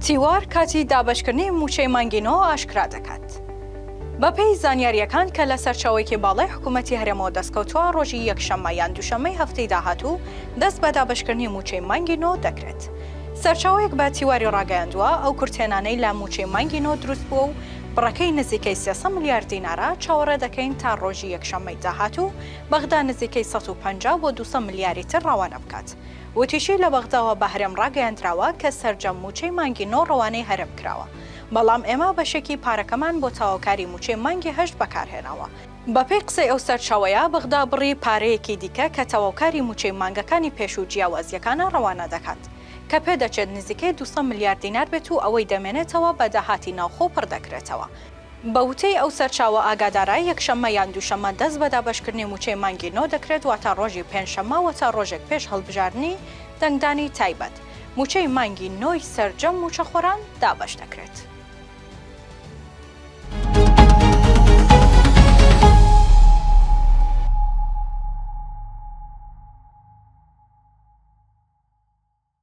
تیوار کاتی دابشکردنی موچەی مانگینەوە ئاشکرا دەکات. بەپێی زانیاریەکان کە لە سەرچاوەیەکی باڵای حکوومەتی هەرێمەوە دەستکەوتووە ڕۆژی یەکشەممە یان دووشەممەی هەفتەی داهاتوو دەست بە دابشکردنی موچەی مانگینەوە دەکرێت. سەرچاوەیەک بە تیواری ڕاگەیاندووە ئەو کورتێنانەی لە موچەی مانگینەوە دروست بووە و بڕەکەی نزیکەی 300 میلیارد دینارە چاوەڕێ دەکەین تا ڕۆژی یەکشەممەی داهاتوو بەغدا نزیکەی 150 بۆ 200 میلیاری تر ڕەوانە بکات. وتیشی لە بەغداوە بە هەرێم ڕاگەیاندراوە کە سەرجەم موچەی مانگینەوە ڕەوانەی هەرم کراوە. بەڵام ئێمە بەشێکی پارەکەمان بۆ تاواکاری موچەی مانگی هەشت بەکارهێناوە. بەپێی قسەی ئەو سەرچاوەیە بەغدا بڕی پارەیەکی دیکە کە تەواوکاری موچەی مانگەکانی پێش و جیاوازیەکانە ڕەوانە دەکات کە پێدەچێت نزیکەی 200 میلیارد دینار بێت و ئەوەی دەمێنێتەوە بە داهاتی ناوخۆ پڕ دەکرێتەوە. بە وتەی ئەو سەرچاوە ئاگادارای یەکشەممە یان دووشەممە دەست بە دابشکردنی موچەی مانگینەوە دەکرێت واتە ڕۆژی پێنجشەممە تا ڕۆژێک پێش هەڵبژاردنی دەنگدانی تایبەت موچەی مانگی نۆی سەرجەم موچەخۆران دابەش دەکرێت.